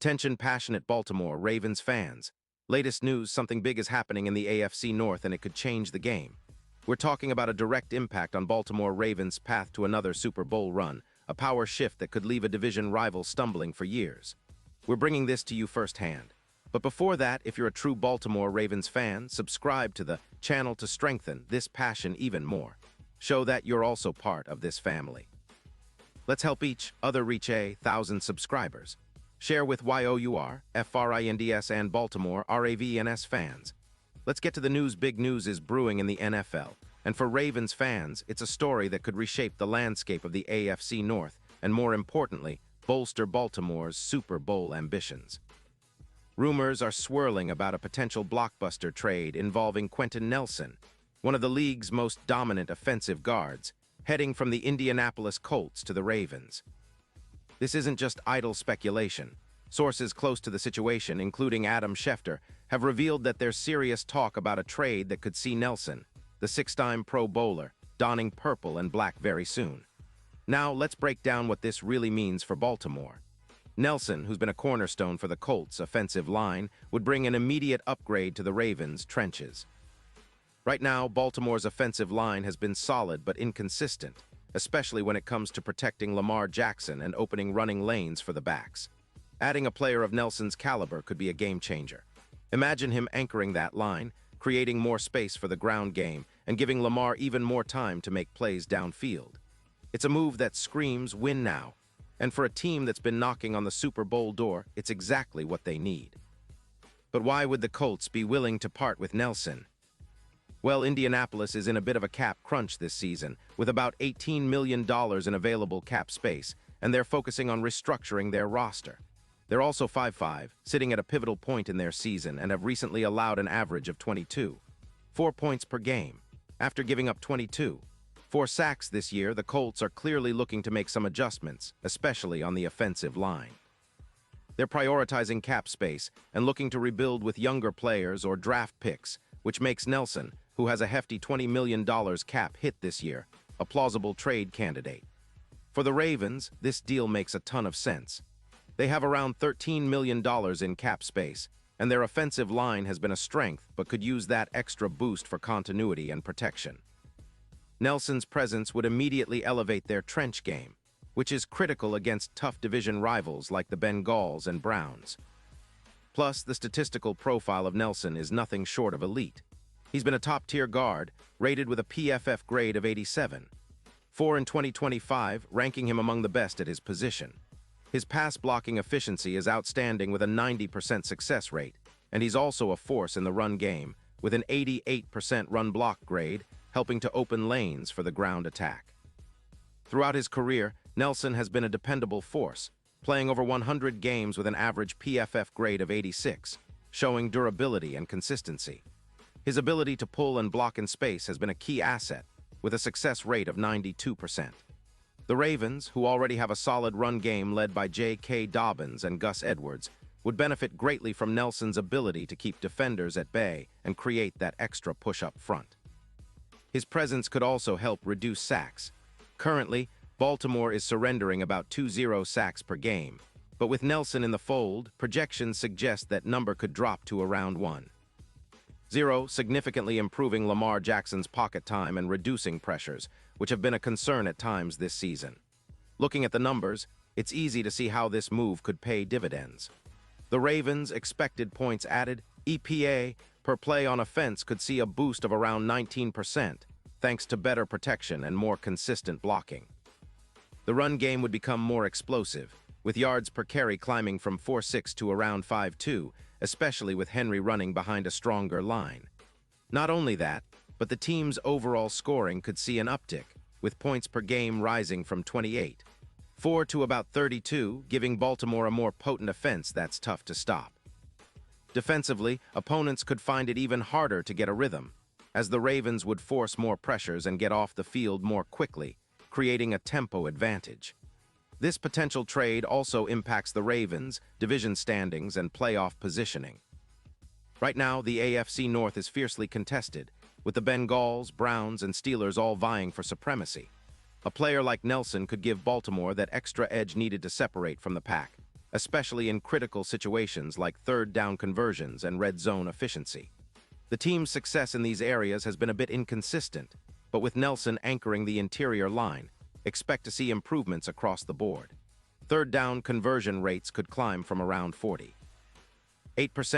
Attention passionate Baltimore Ravens fans. Latest news, something big is happening in the AFC North and it could change the game. We're talking about a direct impact on Baltimore Ravens' path to another Super Bowl run, a power shift that could leave a division rival stumbling for years. We're bringing this to you firsthand. But before that, if you're a true Baltimore Ravens fan, subscribe to the channel to strengthen this passion even more. Show that you're also part of this family. Let's help each other reach 1,000 subscribers. Share with YOUR, FRINDS and Baltimore RAVENS fans. Let's get to the news. Big news is brewing in the NFL. And for Ravens fans, it's a story that could reshape the landscape of the AFC North and, more importantly, bolster Baltimore's Super Bowl ambitions. Rumors are swirling about a potential blockbuster trade involving Quentin Nelson, one of the league's most dominant offensive guards, heading from the Indianapolis Colts to the Ravens. This isn't just idle speculation. Sources close to the situation, including Adam Schefter, have revealed that there's serious talk about a trade that could see Nelson, the six-time Pro Bowler, donning purple and black very soon. Now, let's break down what this really means for Baltimore. Nelson, who's been a cornerstone for the Colts' offensive line, would bring an immediate upgrade to the Ravens' trenches. Right now, Baltimore's offensive line has been solid but inconsistent, especially when it comes to protecting Lamar Jackson and opening running lanes for the backs. Adding a player of Nelson's caliber could be a game-changer. Imagine him anchoring that line, creating more space for the ground game, and giving Lamar even more time to make plays downfield. It's a move that screams win now, and for a team that's been knocking on the Super Bowl door, it's exactly what they need. But why would the Colts be willing to part with Nelson? Well, Indianapolis is in a bit of a cap crunch this season, with about $18 million in available cap space, and they're focusing on restructuring their roster. They're also 5-5, sitting at a pivotal point in their season, and have recently allowed an average of 4 points per game. After giving up 4 sacks this year, the Colts are clearly looking to make some adjustments, especially on the offensive line. They're prioritizing cap space and looking to rebuild with younger players or draft picks, which makes Nelson, who has a hefty $20 million cap hit this year, a plausible trade candidate. For the Ravens, this deal makes a ton of sense. They have around $13 million in cap space, and their offensive line has been a strength but could use that extra boost for continuity and protection. Nelson's presence would immediately elevate their trench game, which is critical against tough division rivals like the Bengals and Browns. Plus, the statistical profile of Nelson is nothing short of elite. He's been a top-tier guard, rated with a PFF grade of 87. 4 in 2025, ranking him among the best at his position. His pass-blocking efficiency is outstanding with a 90% success rate, and he's also a force in the run game, with an 88% run-block grade, helping to open lanes for the ground attack. Throughout his career, Nelson has been a dependable force, playing over 100 games with an average PFF grade of 86, showing durability and consistency. His ability to pull and block in space has been a key asset, with a success rate of 92%. The Ravens, who already have a solid run game led by J.K. Dobbins and Gus Edwards, would benefit greatly from Nelson's ability to keep defenders at bay and create that extra push up front. His presence could also help reduce sacks. Currently, Baltimore is surrendering about 20 sacks per game, but with Nelson in the fold, projections suggest that number could drop to around 1. 0, significantly improving Lamar Jackson's pocket time and reducing pressures, which have been a concern at times this season. Looking at the numbers, it's easy to see how this move could pay dividends. The Ravens' expected points added, EPA, per play on offense could see a boost of around 19%, thanks to better protection and more consistent blocking. The run game would become more explosive, with yards per carry climbing from 4.6 to around 5.2, especially with Henry running behind a stronger line. Not only that, but the team's overall scoring could see an uptick, with points per game rising from 4 to about 32, giving Baltimore a more potent offense that's tough to stop. Defensively, opponents could find it even harder to get a rhythm, as the Ravens would force more pressures and get off the field more quickly, creating a tempo advantage. This potential trade also impacts the Ravens' division standings and playoff positioning. Right now, the AFC North is fiercely contested, with the Bengals, Browns, and Steelers all vying for supremacy. A player like Nelson could give Baltimore that extra edge needed to separate from the pack, especially in critical situations like third down conversions and red zone efficiency. The team's success in these areas has been a bit inconsistent, but with Nelson anchoring the interior line, expect to see improvements across the board. Third down conversion rates could climb from around 48%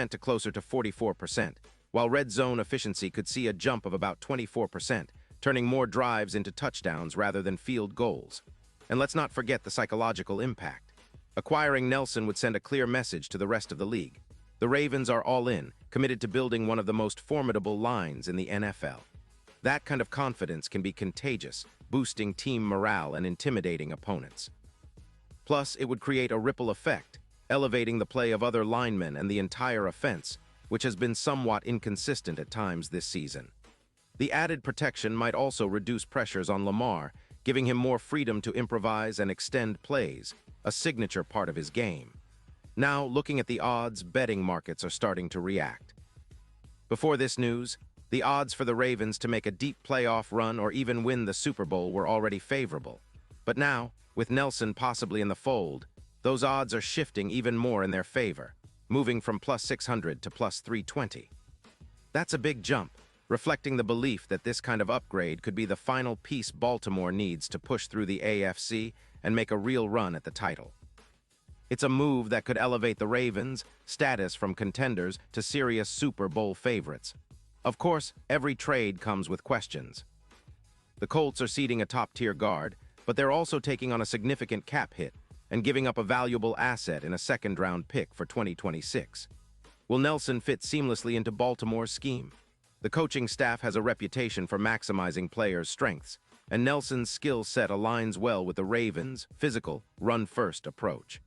to closer to 44%, while red zone efficiency could see a jump of about 24%, turning more drives into touchdowns rather than field goals. And let's not forget the psychological impact. Acquiring Nelson would send a clear message to the rest of the league. The Ravens are all in, committed to building one of the most formidable lines in the NFL. That kind of confidence can be contagious, boosting team morale and intimidating opponents. Plus, it would create a ripple effect, elevating the play of other linemen and the entire offense, which has been somewhat inconsistent at times this season. The added protection might also reduce pressures on Lamar, giving him more freedom to improvise and extend plays, a signature part of his game. Now, looking at the odds, betting markets are starting to react. Before this news, the odds for the Ravens to make a deep playoff run or even win the Super Bowl were already favorable. But now, with Nelson possibly in the fold, those odds are shifting even more in their favor, moving from plus 600 to plus 320. That's a big jump, reflecting the belief that this kind of upgrade could be the final piece Baltimore needs to push through the AFC and make a real run at the title. It's a move that could elevate the Ravens' status from contenders to serious Super Bowl favorites. Of course, every trade comes with questions. The Colts are seeding a top-tier guard, but they're also taking on a significant cap hit and giving up a valuable asset in a second-round pick for 2026. Will Nelson fit seamlessly into Baltimore's scheme? The coaching staff has a reputation for maximizing players' strengths, and Nelson's skill set aligns well with the Ravens' physical, run-first approach.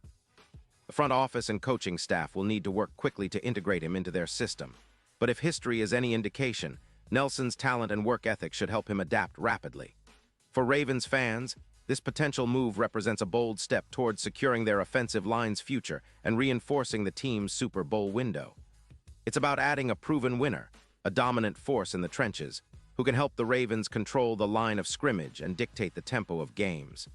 The front office and coaching staff will need to work quickly to integrate him into their system. But if history is any indication, Nelson's talent and work ethic should help him adapt rapidly. For Ravens fans, this potential move represents a bold step towards securing their offensive line's future and reinforcing the team's Super Bowl window. It's about adding a proven winner, a dominant force in the trenches, who can help the Ravens control the line of scrimmage and dictate the tempo of games.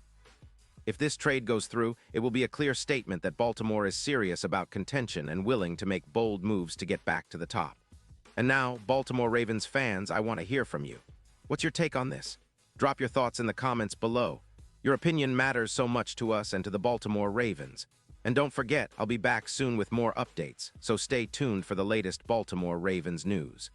If this trade goes through, it will be a clear statement that Baltimore is serious about contention and willing to make bold moves to get back to the top. And now, Baltimore Ravens fans, I want to hear from you. What's your take on this? Drop your thoughts in the comments below. Your opinion matters so much to us and to the Baltimore Ravens. And don't forget, I'll be back soon with more updates, so stay tuned for the latest Baltimore Ravens news.